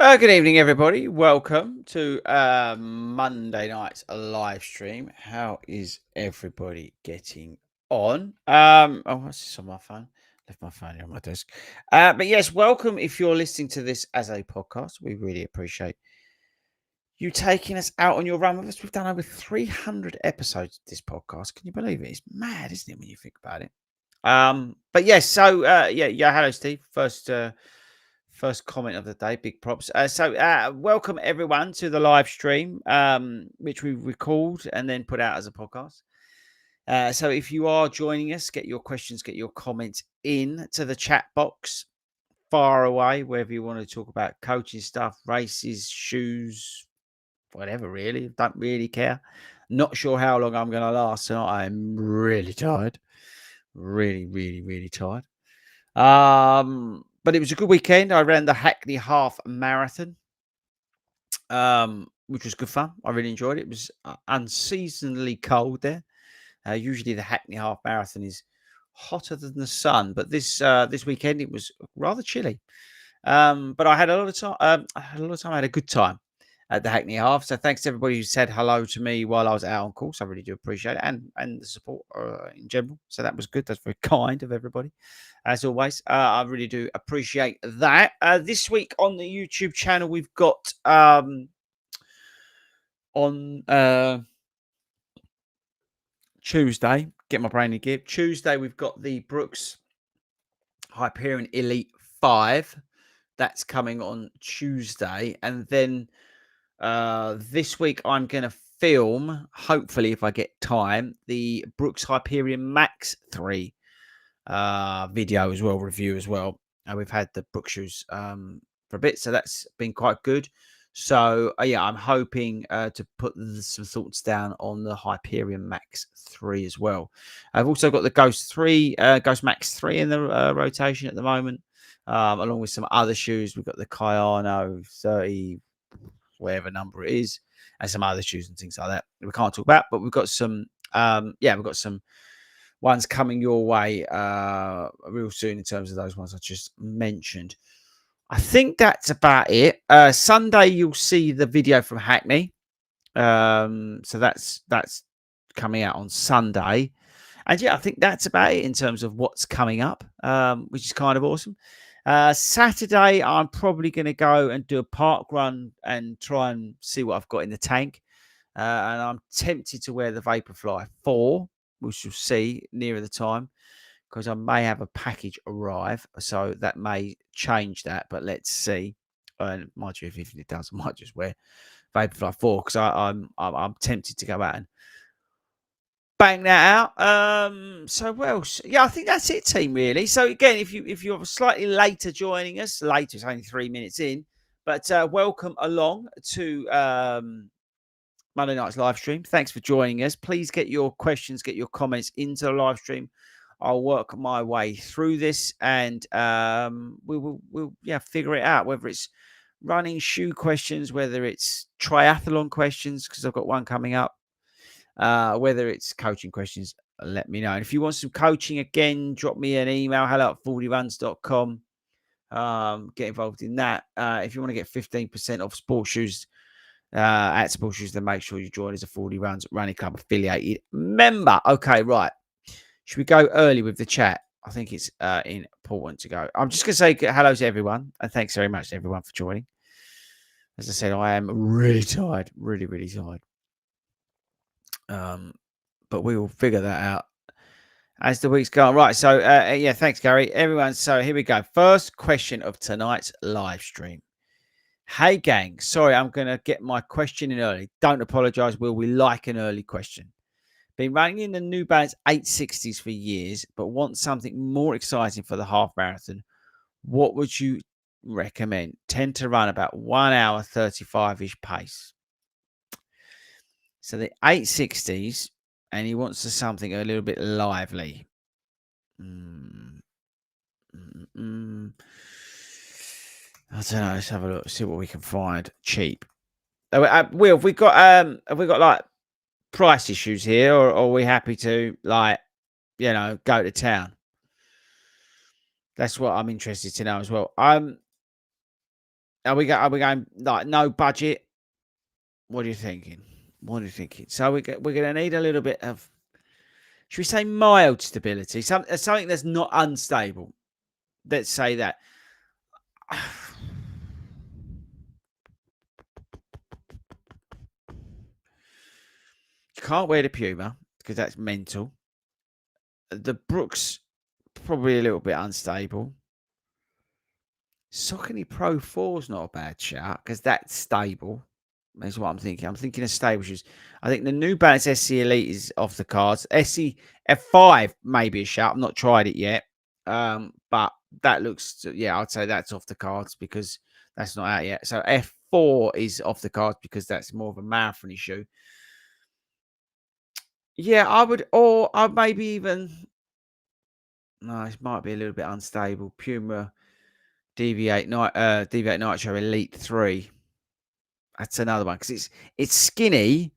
Good evening, everybody. Welcome to Monday night's live stream. How is everybody getting on? What's this on my phone? Left my phone here on my desk. But yes, welcome. If you're listening to this as a podcast, we really appreciate you taking us out on your run with us. We've done over 300 episodes of this podcast. Can you believe it? It's mad, isn't it, when you think about it? But yes, yeah. Hello, Steve. First comment of the day. Big props. Welcome everyone to the live stream, which we record and then put out as a podcast. So if you are joining us, get your questions, get your comments in to the chat box far away, wherever you want to talk about coaching stuff, races, shoes, whatever. Really, don't really care. Not sure how long I'm going to last tonight. I'm really tired. Really, really, really tired. But it was a good weekend. I ran the Hackney Half Marathon, which was good fun. I really enjoyed it. It was unseasonably cold there. Usually the Hackney Half Marathon is hotter than the sun, but this weekend it was rather chilly. But I had a lot of time. I had a good time at the Hackney Half. So thanks to everybody who said hello to me while I was out on course. I really do appreciate it, and the support in general. So that was good. That's very kind of everybody, as always. I really do appreciate that. This week on the YouTube channel, we've got on Tuesday. Get my brain in gear. Tuesday, we've got the Brooks Hyperion Elite 5. That's coming on Tuesday, and then this week I'm going to film, hopefully if I get time, the Brooks Hyperion Max 3 video as well, review as well. We've had the Brooks shoes for a bit, so that's been quite good. So yeah, I'm hoping to put some thoughts down on the Hyperion Max 3 as well. I've also got the Ghost Max 3 in the rotation at the moment, along with some other shoes. We've got the Kayano 30, whatever number it is, and some other shoes and things like that we can't talk about. But we've got some, we've got some ones coming your way real soon in terms of those ones I just mentioned. I think that's about it. Sunday you'll see the video from Hackney. So that's coming out on Sunday. And yeah, I think that's about it in terms of what's coming up, which is kind of awesome. Saturday, I'm probably going to go and do a park run and try and see what I've got in the tank. And I'm tempted to wear the Vaporfly 4, which we'll see nearer the time, because I may have a package arrive. So that may change that, but let's see. And mind you, if it does, I might just wear Vaporfly 4 because I'm tempted to go out and bang that out. So what else? Yeah, I think that's it, team. Really. So again, if you're slightly later joining us, later it's only 3 minutes in, but welcome along to Monday night's live stream. Thanks for joining us. Please get your questions, get your comments into the live stream. I'll work my way through this, and we'll figure it out. Whether it's running shoe questions, whether it's triathlon questions, because I've got one coming up. Whether it's coaching questions, let me know. And if you want some coaching, again, drop me an email, hello@fordyruns.com. Get involved in that. If you want to get 15% off sports shoes at sports shoes, then make sure you join as a 40 Runs Running Club affiliated member. Okay, right. Should we go early with the chat? I think it's important to go. I'm just going to say hello to everyone, and thanks very much to everyone for joining. As I said, I am really tired, really, really tired. But we will figure that out as the weeks go on. Right. So, yeah, thanks, Gary. Everyone. So here we go. First question of tonight's live stream. Hey, gang. Sorry, I'm going to get my question in early. Don't apologize, Will. We like an early question. Been running in the New Balance 860s for years, but want something more exciting for the half marathon. What would you recommend? Tend to run about 1 hour 35-ish pace. So the 860s, and he wants something a little bit lively. I don't know. Let's have a look. See what we can find cheap. Will, have we got like price issues here, or are we happy to go to town? That's what I'm interested to know as well. Are we going like no budget? What are you thinking? What are you thinking? So we're going to need a little bit of, should we say, mild stability? Something that's not unstable. Let's say that. You can't wear the Puma because that's mental. The Brooks probably a little bit unstable. Saucony Pro 4 is not a bad shout because that's stable. That's what I'm thinking. I'm thinking of stable shoes. I think the New Balance SC Elite is off the cards. SC F5 may be a shout. I've not tried it yet. But that looks, yeah, I'd say that's off the cards because that's not out yet. So F4 is off the cards because that's more of a marathon shoe. Yeah, I would, or I maybe even, no, it might be a little bit unstable. Puma Deviate Nitro Elite 3. That's another one because it's skinny,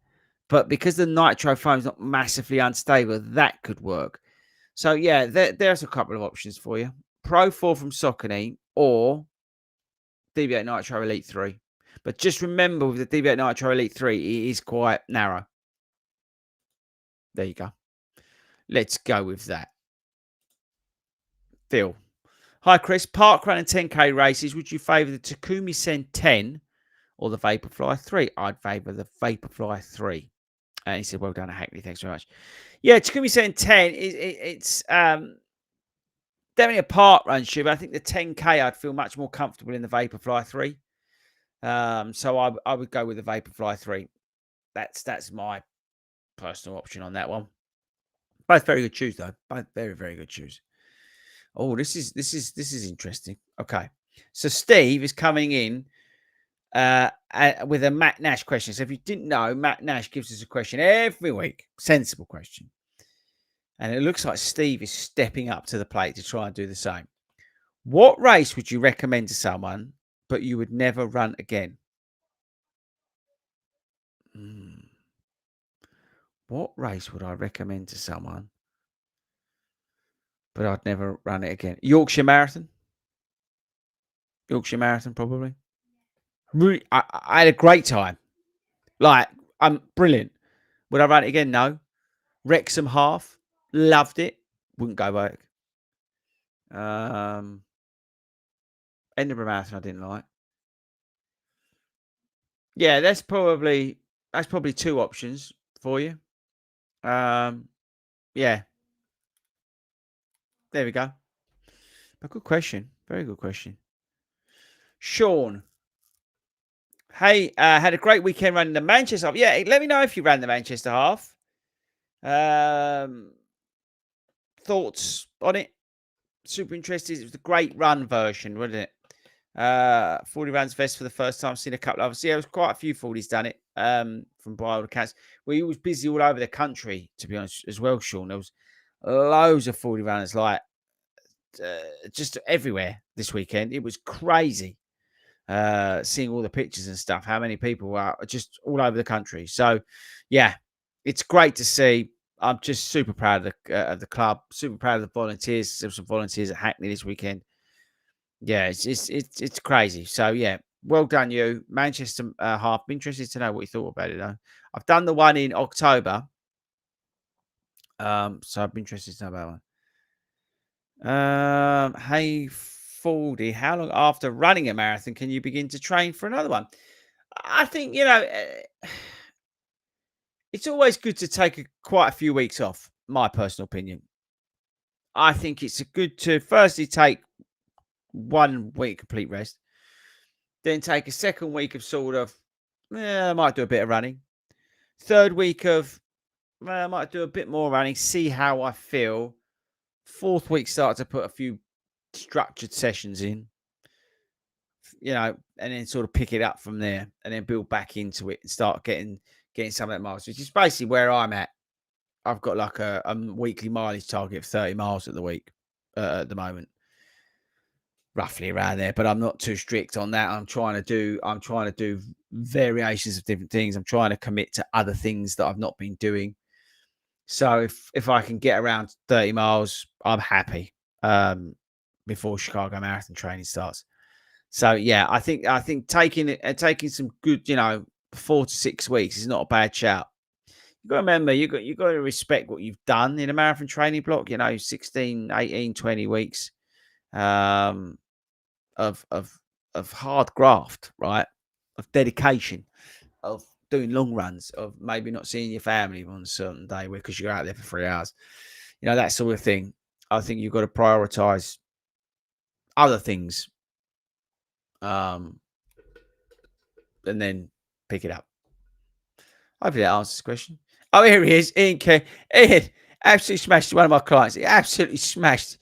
but because the nitro foam is not massively unstable, that could work. So yeah, there's a couple of options for you: Pro 4 from Saucony or Deviate Nitro Elite 3. But just remember, with the Deviate Nitro Elite 3, it is quite narrow. There you go. Let's go with that. Phil. Hi, Chris. Park run and 10K races. Would you favour the Takumi Sen 10 or the Vaporfly 3? I'd favour the Vaporfly 3. And he said, well done, Hackney. Thanks very much. Yeah, Takumi Sen 10, it's definitely a park run shoe, but I think the 10K, I'd feel much more comfortable in the Vaporfly 3. So I would go with the Vaporfly 3. That's my personal option on that one. Both very good shoes, though. Both very, very good shoes. Oh, this is interesting. Okay. So Steve is coming in with a Matt Nash question. So if you didn't know, Matt Nash gives us a question every week, sensible question. And it looks like Steve is stepping up to the plate to try and do the same. What race would you recommend to someone, but you would never run again? What race would I recommend to someone, but I'd never run it again? Yorkshire Marathon? Yorkshire Marathon, probably. Really, I had a great time. Like, I'm brilliant. Would I run it again? No. Wrexham half, loved it. Wouldn't go back. Edinburgh Marathon, I didn't like. Yeah, that's probably two options for you. Yeah. There we go. A good question. Very good question. Sean. Hey, had a great weekend running the Manchester half. Yeah, let me know if you ran the Manchester half. Thoughts on it? Super interested. It was the great run version, wasn't it? 40 runs vest for the first time. Seen a couple of others. Yeah, there was quite a few 40s done it. From by all accounts. He was busy all over the country, to be honest, as well, Sean. There was loads of 40 runners, like just everywhere this weekend. It was crazy. Seeing all the pictures and stuff, how many people were just all over the country. So, yeah, it's great to see. I'm just super proud of the club, super proud of the volunteers. There were some volunteers at Hackney this weekend. Yeah, it's crazy. So, yeah, well done, you. Manchester half. I'm interested to know what you thought about it, though. I've done the one in October. So I'd be interested to know about one. Hey, Fordy, how long after running a marathon can you begin to train for another one? I think, it's always good to take quite a few weeks off, my personal opinion. I think it's good to firstly take 1 week complete rest, then take a second week of sort of, I might do a bit of running. Third week of, I might do a bit more running, see how I feel. Fourth week, start to put a few structured sessions in, and then sort of pick it up from there and then build back into it and start getting some of that miles, which is basically where I'm at. I've got like a weekly mileage target of 30 miles at the moment, roughly around there. But I'm not too strict on that. I'm trying to do variations of different things. I'm trying to commit to other things that I've not been doing. So if I can get around 30 miles, I'm happy. Before Chicago Marathon training starts. So yeah, I think taking some good, 4 to 6 weeks is not a bad shout. You got to remember, you got to respect what you've done in a marathon training block. 16, 18, 20 weeks um, of hard graft, right? Of dedication, of doing long runs, of maybe not seeing your family on a certain day because you're out there for 3 hours. That sort of thing. I think you've got to prioritize other things, um, and then pick it up. Hopefully that answers the question. Oh, here he is. Ian absolutely smashed one of my clients. He absolutely smashed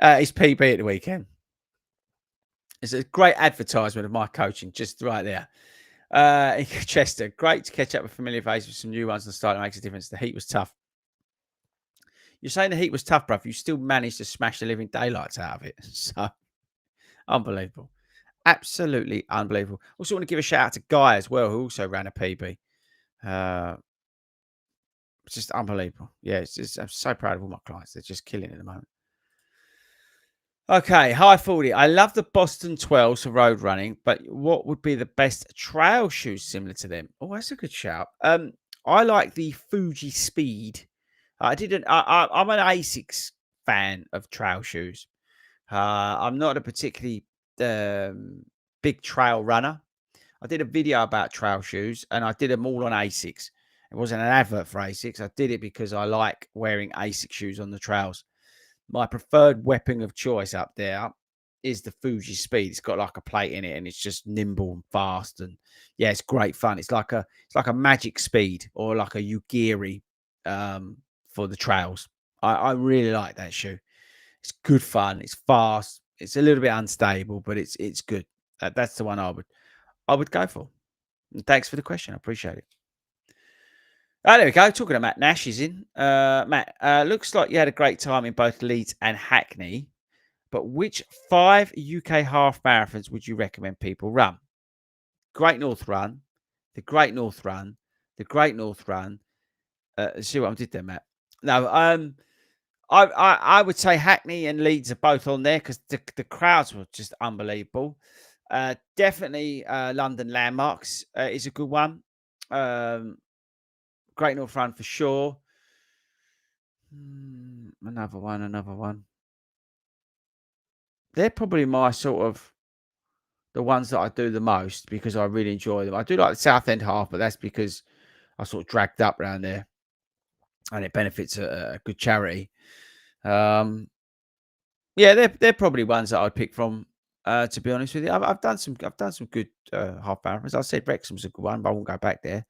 his PB at the weekend. It's a great advertisement of my coaching just right there. Chester, great to catch up with familiar faces with some new ones and start. It makes a difference. The heat was tough. You're saying the heat was tough, bruv. You still managed to smash the living daylights out of it. So, unbelievable. Absolutely unbelievable. Also want to give a shout out to Guy as well, who also ran a PB. It's just unbelievable. Yeah, I'm so proud of all my clients. They're just killing it at the moment. Okay, hi 40. I love the Boston 12s for road running, but what would be the best trail shoes similar to them? Oh, that's a good shout. I like the Fuji Speed. I'm an Asics fan of trail shoes. I'm not a particularly big trail runner. I did a video about trail shoes and I did them all on Asics. It wasn't an advert for Asics. I did it because I like wearing Asics shoes on the trails. My preferred weapon of choice up there is the Fuji Speed. It's got like a plate in it and it's just nimble and fast. And yeah, it's great fun. It's like a magic speed or like a Ugiri for the trails. I really like that shoe. It's good fun. It's fast. It's a little bit unstable, but it's good. That's the one I would go for. And thanks for the question. I appreciate it. Oh, there we go. Talking to Matt Nash is in. Matt, looks like you had a great time in both Leeds and Hackney. But which 5 UK half marathons would you recommend people run? Great North Run, the Great North Run, the Great North Run. See what I did there, Matt. No, I would say Hackney and Leeds are both on there because the crowds were just unbelievable. Definitely London Landmarks is a good one. Great North Run for sure. Another one. They're probably my sort of the ones that I do the most because I really enjoy them. I do like the Southend half, but that's because I sort of dragged up around there and it benefits a good charity. Yeah, they're probably ones that I'd pick from. To be honest with you, I've done some good half marathons. I said Wrexham's a good one, but I won't go back there.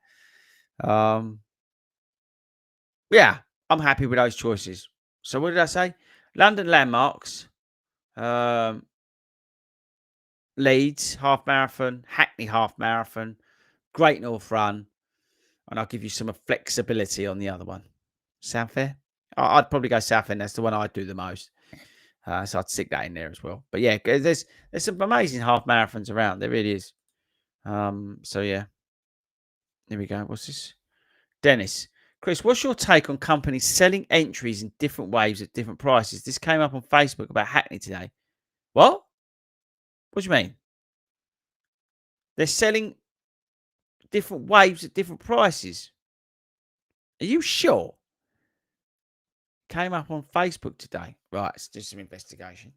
Yeah, I'm happy with those choices. So what did I say? London Landmarks, Leeds half marathon, Hackney half marathon, Great North Run, and I'll give you some flexibility on the other one. Sound fair? I'd probably go Southend. That's the one I do the most. So I'd stick that in there as well. But yeah, there's some amazing half marathons around. There really is. So yeah, there we go. What's this? Dennis. Chris, what's your take on companies selling entries in different waves at different prices? This came up on Facebook about Hackney today. What? What do you mean? They're selling different waves at different prices. Are you sure? Came up on Facebook today. Right, let's do some investigation.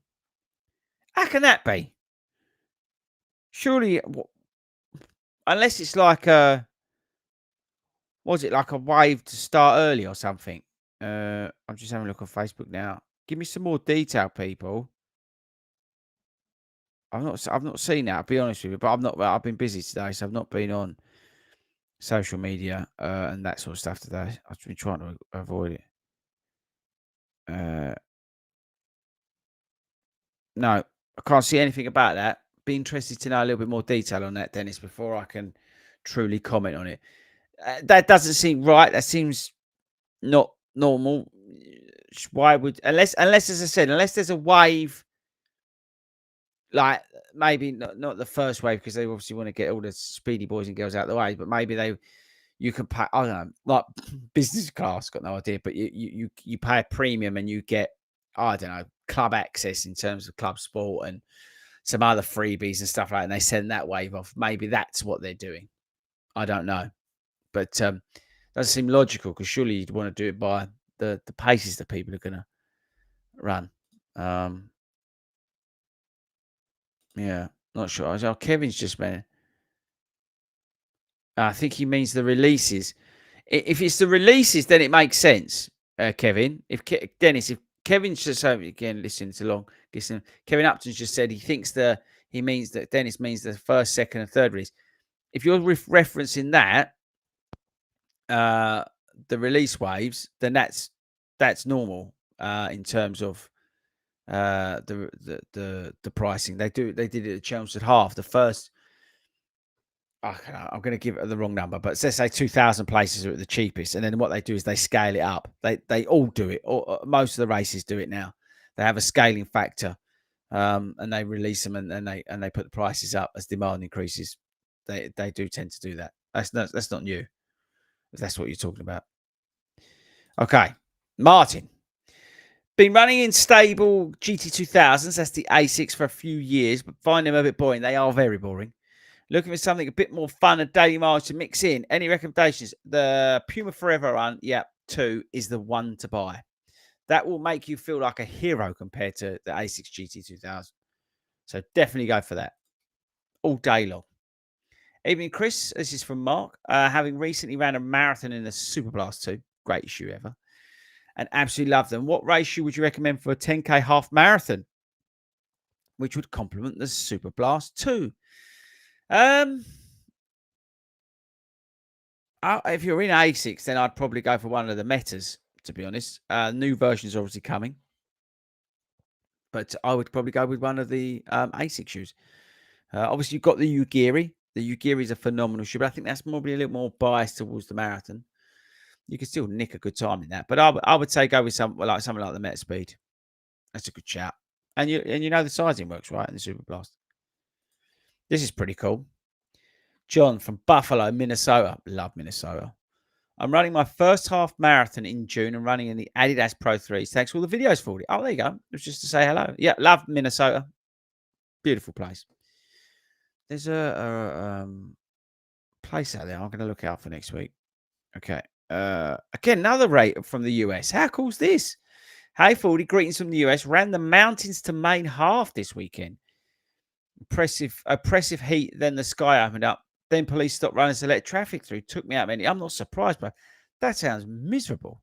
How can that be? Surely, unless it's like was it like a wave to start early or something? I'm just having a look on Facebook now. Give me some more detail, people. I've not seen that. I'll be honest with you, but I've been busy today, so I've not been on social media and that sort of stuff today. I've been trying to avoid it. No, I can't see anything about that. Be interested to know a little bit more detail on that, Dennis, before I can truly comment on it. That doesn't seem right. That seems not normal. Why would unless as I said, unless there's a wave, like maybe not the first wave because they obviously want to get all the speedy boys and girls out of the way, but maybe you can pay. I don't know, like business class. Got no idea, but you pay a premium and you get I don't know club access in terms of club sport and some other freebies and stuff like that, and they send that wave off. Maybe that's what they're doing. I don't know. But doesn't seem logical, because surely you'd want to do it by the paces that people are going to run. Yeah, not sure. Oh, Kevin's just been. I think he means the releases. If it's the releases, then it makes sense, Kevin. Dennis, if Kevin's just again, listen, it's a long. Listen, Kevin Upton's just said he means that Dennis means the first, second, and third release. If you're referencing that, the release waves, then that's normal in terms of the pricing. They did it at Chelmsford Half. The first, I'm going to give it the wrong number, but let's say 2,000 places are at the cheapest, and then what they do is they scale it up. They all do it. Most of the races do it now. They have a scaling factor, and they release them, and they put the prices up as demand increases. They do tend to do that. That's not new, if that's what you're talking about. Okay, Martin. Been running in stable GT2000s, that's the A6, for a few years, but find them a bit boring. They are very boring. Looking for something a bit more fun and daily miles to mix in. Any recommendations? The Puma Forever Run, 2 is the one to buy. That will make you feel like a hero compared to the A6 GT2000. So definitely go for that. All day long. Evening, Chris. This is from Mark. Having recently ran a marathon in the Super Blast 2. Great issue ever. And absolutely love them. What race would you recommend for a 10K half marathon, which would complement the Super Blast 2? If you're in A6, then I'd probably go for one of the metas, to be honest. New versions are obviously coming, but I would probably go with one of the A6 shoes. Obviously, you've got the Ugiri. The Ugiri is a phenomenal shoe, but I think that's probably a little more biased towards the marathon. You can still nick a good time in that, but I would say go with something like the Meta Speed. That's a good shout, and you know the sizing works right in the Super Blast. This is pretty cool. John from Buffalo, Minnesota. Love Minnesota. I'm running my first half marathon in June and running in the Adidas Pro 3s. Thanks for all the videos for it. Oh, there you go. It was just to say hello. Yeah, love Minnesota. Beautiful place. There's a place out there I'm going to look out for next week. Okay. Again, another rate from the US. How cool is this? Hey, 40, greetings from the US. Ran the mountains to Main half this weekend. Oppressive heat. Then the sky opened up. Then police stopped running to let traffic through. Took me out, man. I'm not surprised, but that sounds miserable.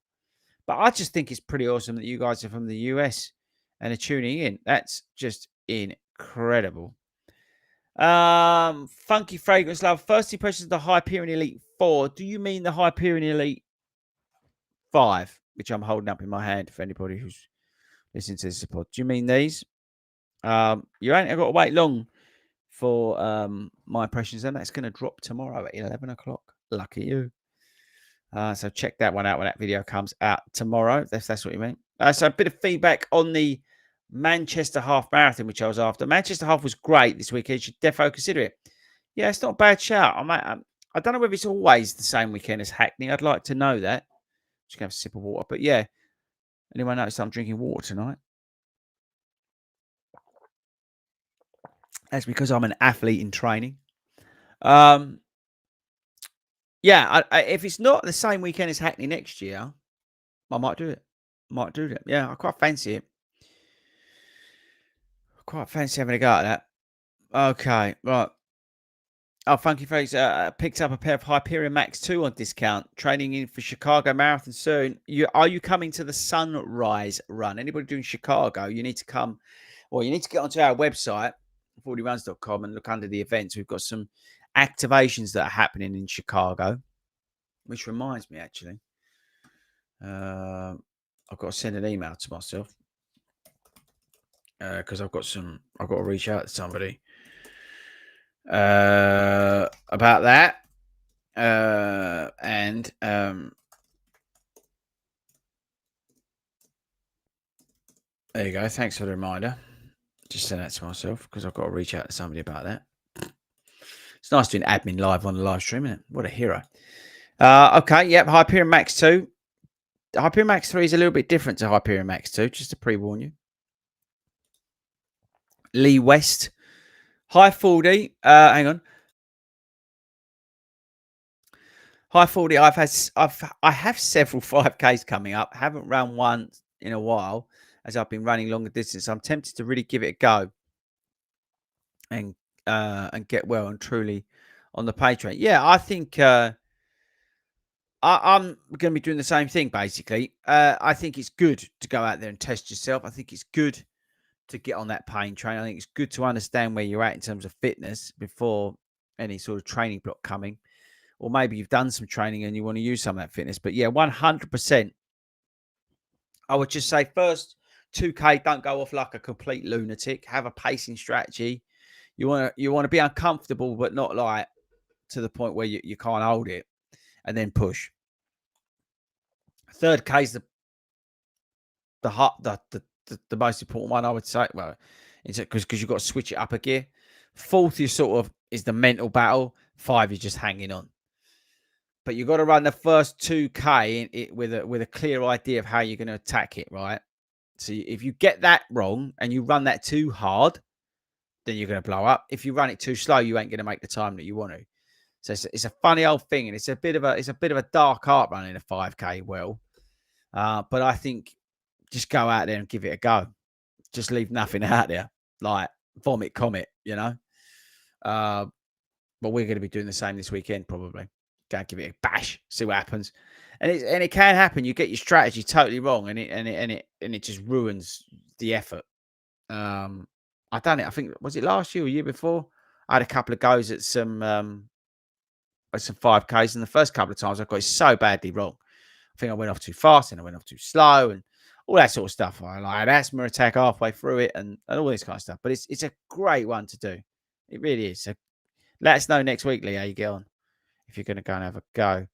But I just think it's pretty awesome that you guys are from the US and are tuning in. That's just incredible. Funky Fragrance Love. First impressions of the Hyperion Elite 4. Do you mean the Hyperion Elite 5, which I'm holding up in my hand for anybody who's listening to this pod? Do you mean these? You ain't got to wait long for my impressions, and that's going to drop tomorrow at 11 o'clock. Lucky you. So check that one out when that video comes out tomorrow, if that's what you mean. So a bit of feedback on the Manchester Half Marathon, which I was after. Manchester Half was great this weekend. You should defo consider it. Yeah, it's not a bad shout. I don't know whether it's always the same weekend as Hackney. I'd like to know that. Just gonna have a sip of water. But yeah, anyone notice I'm drinking water tonight? That's because I'm an athlete in training. Yeah, if it's not the same weekend as Hackney next year, I might do it. Might do that. Yeah, I quite fancy it. Quite fancy having a go at that. Okay, right. Oh, Funky Face picked up a pair of Hyperion Max 2 on discount. Training in for Chicago Marathon soon. Are you coming to the Sunrise Run? Anybody doing Chicago, you need to come. Well, you need to get onto our website, FORDYRUNS.com, and look under the events. We've got some activations that are happening in Chicago, which reminds me, actually. I've got to send an email to myself because I've got to reach out to somebody about that. And there you go. Thanks for the reminder. Just send that to myself because I've got to reach out to somebody about that. It's nice doing admin live on the live stream, isn't it? What a hero. Okay, yep. Hyperion Max 2. Hyperion Max 3 is a little bit different to Hyperion Max 2, just to pre-warn you. Lee West Hi, 40. Hang on. Hi, 40. I have several 5Ks coming up. Haven't run one in a while as I've been running longer distance. I'm tempted to really give it a go and and get well and truly on the page rate. Yeah, I think I'm going to be doing the same thing basically. I think it's good to go out there and test yourself. I think it's good to get on that pain train. I think it's good to understand where you're at in terms of fitness before any sort of training block coming. Or maybe you've done some training and you want to use some of that fitness. But yeah, 100%. I would just say first 2K, don't go off like a complete lunatic. Have a pacing strategy. You want to be uncomfortable, but not like to the point where you can't hold it, and then push. Third K is the most important one, I would say. Well, it's because you've got to switch it up a gear. Fourth is sort of is the mental battle. Five is just hanging on. But you've got to run the first 2K with a clear idea of how you're going to attack it, right? So if you get that wrong and you run that too hard, then you're going to blow up. If you run it too slow, you ain't going to make the time that you want to. So it's a funny old thing, and it's a bit of a dark art running a 5K. Well, but I think just go out there and give it a go. Just leave nothing out there, like vomit comet, you know. But we're going to be doing the same this weekend, probably. Go and give it a bash, see what happens, and it can happen. You get your strategy totally wrong, and it just ruins the effort. I done it. I think was it last year or year before? I had a couple of goes at some 5Ks, and the first couple of times I got it so badly wrong. I think I went off too fast and I went off too slow and all that sort of stuff. I had asthma attack halfway through it and all this kind of stuff. But it's a great one to do. It really is. So let us know next week, Lee, how you get on if you're going to go and have a go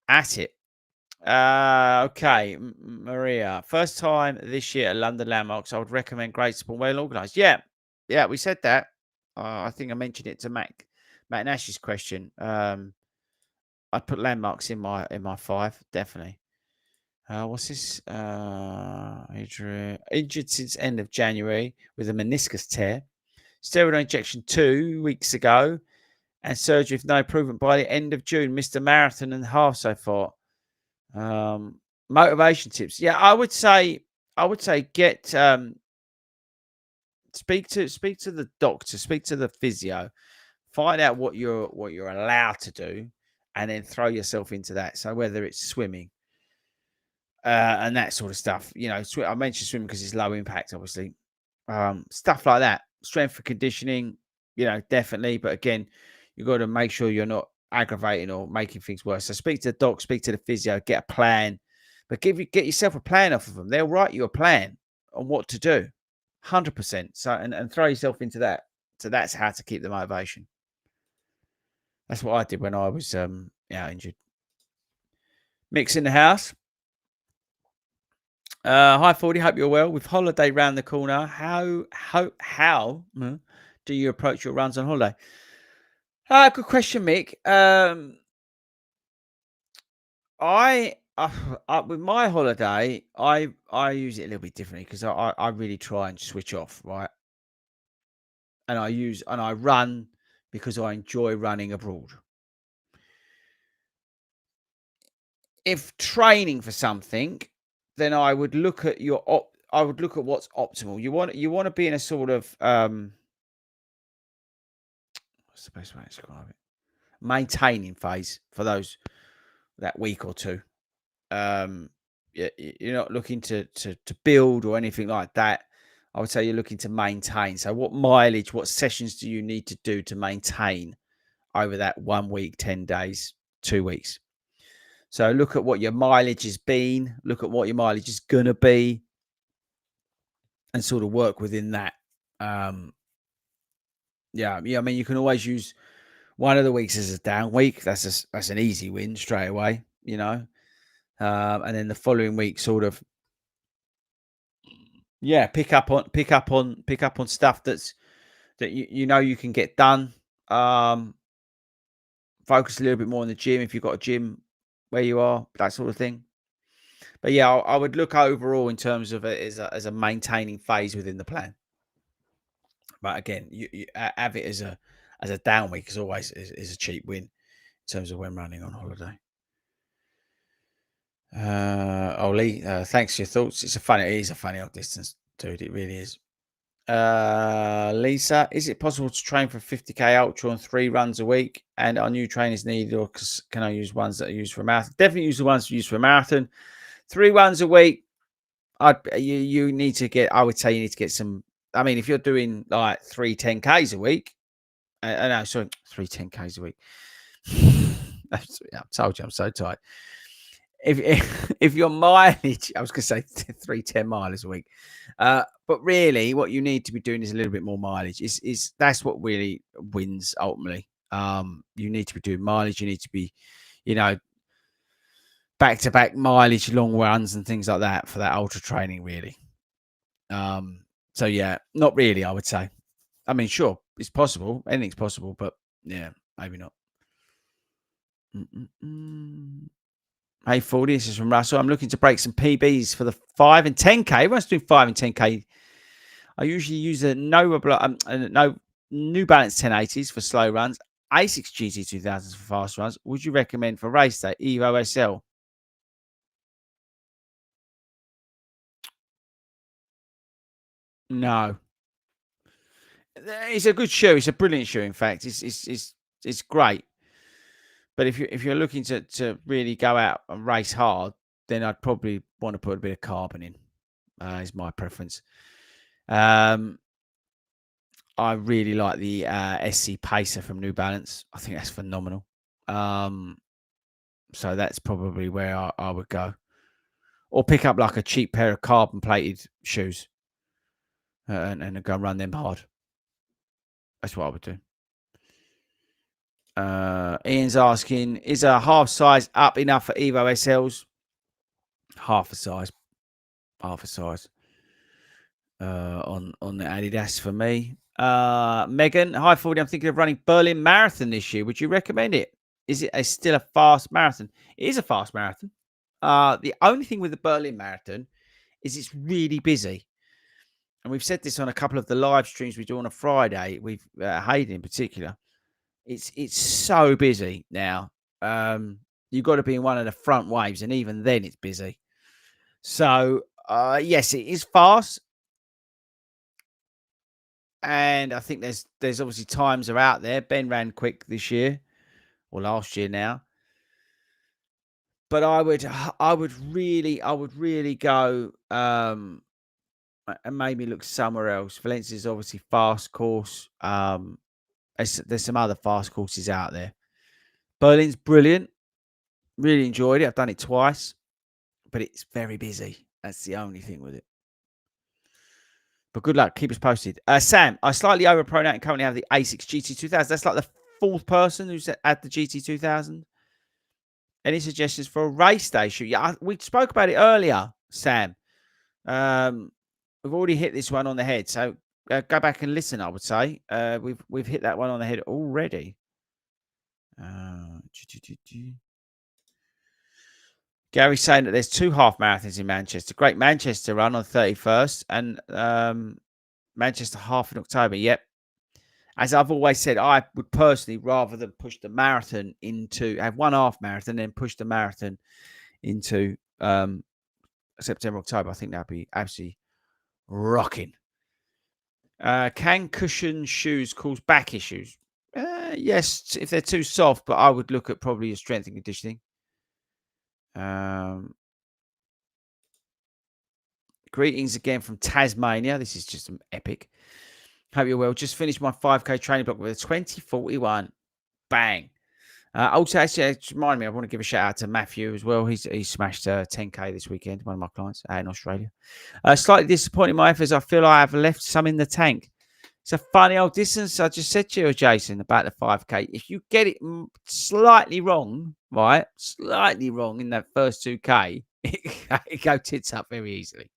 at it. Okay, Maria. First time this year at London Landmarks. I would recommend great sport, well organised. Yeah, we said that. I think I mentioned it to Matt Nash's question. I'd put Landmarks in my five, definitely. What's this? Injured since end of January with a meniscus tear. Steroid injection 2 weeks ago, and surgery with no improvement by the end of June. Missed a marathon and half so far. Motivation tips. Yeah, I would say get speak to the doctor, speak to the physio, find out what you're allowed to do, and then throw yourself into that. So whether it's swimming, and that sort of stuff, I mentioned swimming because it's low impact, obviously. Stuff like that, strength and conditioning, definitely. But again, you've got to make sure you're not aggravating or making things worse. So speak to the doc, speak to the physio, get a plan, but get yourself a plan off of them. They'll write you a plan on what to do, 100%. So and throw yourself into that. So that's how to keep the motivation. That's what I did when I was injured. Mix in the house. Hi, 40. Hope you're well. With holiday round the corner, how do you approach your runs on holiday? Good question, Mick. With my holiday, I use it a little bit differently because I really try and switch off, right? And I run because I enjoy running abroad. If training for something, then I would look at I would look at what's optimal. You want to be in a sort of what's the best way to describe it? Maintaining phase for that week or two. You're not looking to build or anything like that. I would say you're looking to maintain. So what mileage, what sessions do you need to do to maintain over that 1 week, 10 days, 2 weeks? So look at what your mileage has been, look at what your mileage is going to be, and sort of work within that. I mean, you can always use one of the weeks as a down week. That's an easy win straight away, and then the following week, sort of, pick up on stuff that you can get done. Focus a little bit more on the gym if you've got a gym where you are, that sort of thing. But yeah, I would look overall in terms of it as a maintaining phase within the plan. But again, have it as a down week as always is a cheap win in terms of when running on holiday. Lee, thanks for your thoughts. It is a funny old distance, dude. It really is. Lisa, is it possible to train for 50k ultra on 3 runs a week? And are new trainers needed, or can I use ones that are used for a marathon? Definitely use the ones used for a marathon. 3 runs a week. You need to get. I would say you need to get some. I mean, if you're doing like 3 10Ks a week, no, sorry, 3 10Ks a week. I told you I'm so tired. If your mileage, I was going to say 3 10 miles a week, but really, what you need to be doing is a little bit more mileage. Is that's what really wins ultimately. You need to be doing mileage. You need to be, you know, back to back mileage, long runs, and things like that for that ultra training. Really. So yeah, not really. I would say. I mean, sure, it's possible. Anything's possible, but yeah, maybe not. Hey, 40, this is from Russell. I'm looking to break some PBs for the 5 and 10K. Everyone's doing 5 and 10K. I usually use a New Balance 1080s for slow runs, ASICS GT2000s for fast runs. Would you recommend for race day, Evo SL? No. It's a good shoe. It's a brilliant shoe, in fact. It's great. But if you're looking to really go out and race hard, then I'd probably want to put a bit of carbon in. Is my preference. I really like the SC Pacer from New Balance. I think that's phenomenal. So that's probably where I would go, or pick up like a cheap pair of carbon plated shoes and go run them hard. That's what I would do. Ian's asking, is a half size up enough for Evo SLs? Half a size on the Adidas for me. Megan, hi 40. I'm thinking of running Berlin Marathon this year. Would you recommend it? Is it still a fast marathon? It is a fast marathon. The only thing with the Berlin Marathon is it's really busy. And we've said this on a couple of the live streams we do on a Friday. We've Hayden in particular. It's so busy now. You've got to be in one of the front waves, and even then it's busy. So yes, it is fast. And I think there's obviously times are out there. Ben ran quick this year or last year now. But I would really go and maybe look somewhere else. Valencia is obviously fast course. There's some other fast courses out there. Berlin's brilliant. Really enjoyed it. I've done it twice, but it's very busy. That's the only thing with it. But good luck. Keep us posted. Sam, I slightly overpronate and currently have the ASICS GT2000. That's like the fourth person who's at the GT2000. Any suggestions for a race day shoot? Yeah, we spoke about it earlier, Sam. We've already hit this one on the head, so go back and listen. I would say we've hit that one on the head already. Gary's saying that there's 2 half marathons in Manchester. Great Manchester run on 31st and Manchester half in October. Yep. As I've always said, I would personally rather than push the marathon have 1 half marathon and then push the marathon into September, October. I think that'd be absolutely rocking. Can cushion shoes cause back issues? Yes, if they're too soft, but I would look at probably your strength and conditioning. Greetings again from Tasmania. This is just epic. Hope you're well. Just finished my 5K training block with a 2041. Bang. Also, actually, remind me, I want to give a shout out to Matthew as well. He smashed 10K this weekend, one of my clients out in Australia. Slightly disappointed in my efforts. I feel I have left some in the tank. It's a funny old distance. I just said to you, Jason, about the 5K. If you get it slightly wrong, right, slightly wrong in that first 2K, it go tits up very easily.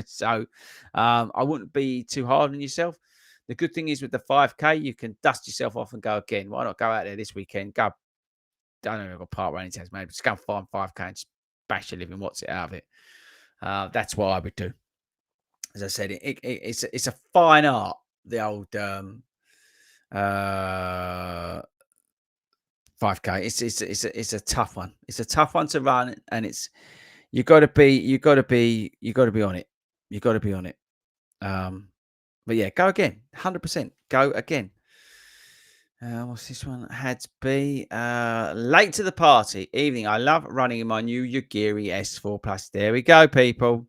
So I wouldn't be too hard on yourself. The good thing is with the 5K, you can dust yourself off and go again. Why not go out there this weekend? Go, I don't know, I've got park running test, maybe just go and find 5K and just bash your living what's it out of it. That's what I would do. As I said, it's a fine art. the old 5K. It's a tough one. It's a tough one to run, and it's you got to be on it. You got to be on it. But yeah, go again. 100%. Go again. What's this one? Had to be late to the party. Evening. I love running in my new Yagiri S4 Plus. There we go, people.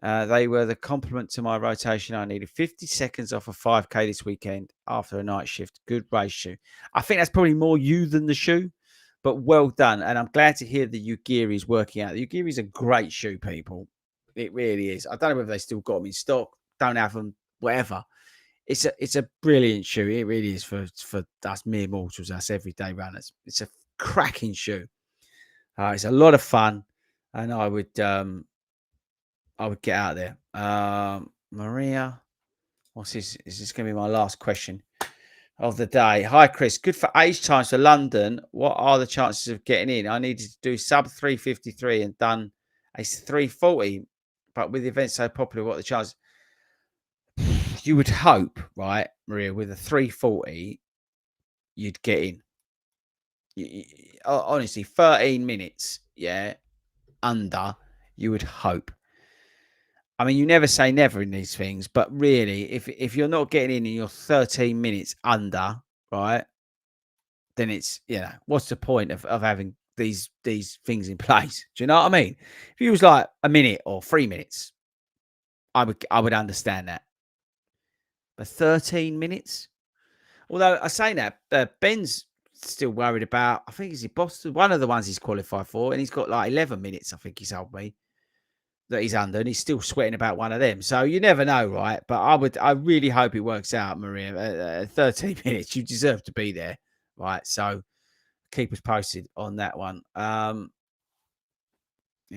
They were the complement to my rotation. I needed 50 seconds off a 5K this weekend after a night shift. Good race shoe. I think that's probably more you than the shoe, but well done. And I'm glad to hear the Yagiri is working out. The Yagiri is a great shoe, people. It really is. I don't know whether they still got them in stock. Don't have them. Whatever. It's a brilliant shoe. It really is for us mere mortals, us everyday runners. It's a cracking shoe. It's a lot of fun, and I would get out there. Maria, what's this? Is this going to be my last question of the day? Hi, Chris. Good for age times for London. What are the chances of getting in? I needed to do sub 353 and done a 340, but with the event so popular, what are the chances? You would hope, right, Maria, with a 340, you'd get in. Honestly, 13 minutes, yeah, under, you would hope. I mean, you never say never in these things, but really, if you're not getting in and you're 13 minutes under, right, then it's, what's the point of having these things in place? Do you know what I mean? If it was like a minute or 3 minutes, I would understand that. But 13 minutes? Although I say that, Ben's still worried about, I think he's Boston, one of the ones he's qualified for, and he's got like 11 minutes, I think he told me, that he's under, and he's still sweating about one of them. So you never know, right? But I really hope it works out, Maria. 13 minutes, you deserve to be there, right? So keep us posted on that one. Here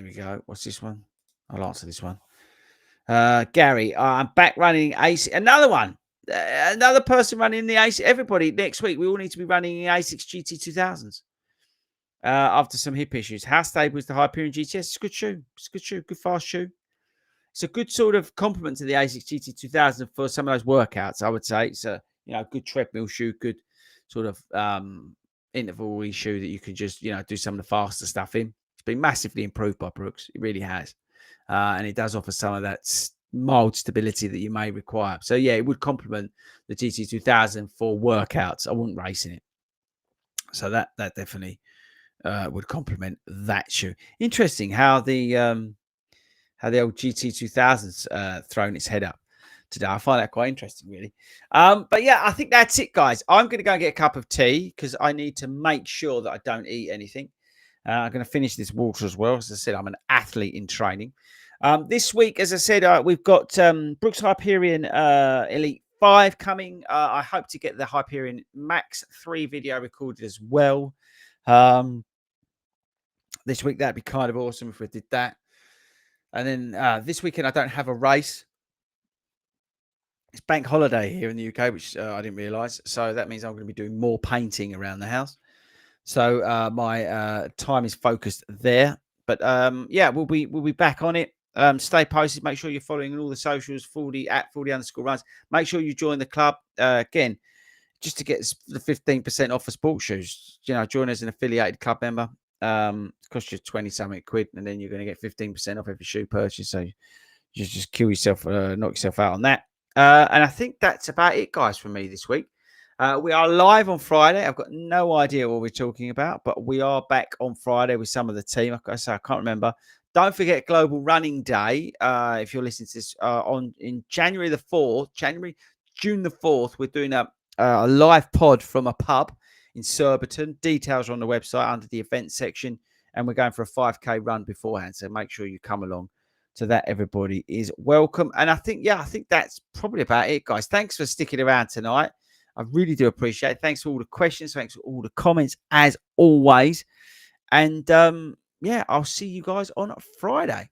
we go. What's this one? I'll answer this one. Gary, I'm back running AC. Another one. Another person running the AC. Everybody, next week, we all need to be running the ASICS GT 2000s. After some hip issues. How stable is the Hyperion GTS? It's a good shoe. It's a good shoe. Good fast shoe. It's a good sort of complement to the ASICS GT 2000 for some of those workouts, I would say. It's a good treadmill shoe, good sort of interval shoe that you can just, do some of the faster stuff in. It's been massively improved by Brooks. It really has. And it does offer some of that mild stability that you may require. So, yeah, it would complement the GT 2000 for workouts. I wouldn't race in it. So that definitely would complement that shoe. Interesting how the old GT 2000's thrown its head up today. I find that quite interesting, really. But yeah, I think that's it, guys. I'm going to go and get a cup of tea because I need to make sure that I don't eat anything. I'm going to finish this water as well. As I said, I'm an athlete in training. This week, as I said, we've got Brooks Hyperion Elite 5 coming. I hope to get the Hyperion Max 3 video recorded as well. This week, that'd be kind of awesome if we did that. And then this weekend, I don't have a race. It's bank holiday here in the UK, which I didn't realise. So that means I'm going to be doing more painting around the house. So my time is focused there. But yeah, we'll be back on it. Stay posted. Make sure you're following all the socials, 40 _ runs. Make sure you join the club. Again, just to get the 15% off of sports shoes. Join as an affiliated club member. It costs you 20-something quid, and then you're going to get 15% off every shoe purchase. So you just kill yourself, knock yourself out on that. And I think that's about it, guys, for me this week. We are live on Friday. I've got no idea what we're talking about, but we are back on Friday with some of the team. I can't remember. Don't forget Global Running Day. If you're listening to this in June the 4th, we're doing a live pod from a pub in Surbiton. Details are on the website under the event section, and we're going for a 5K run beforehand. So make sure you come along to that. Everybody is welcome. And I think that's probably about it, guys. Thanks for sticking around tonight. I really do appreciate it. Thanks for all the questions. Thanks for all the comments, as always. And yeah, I'll see you guys on Friday.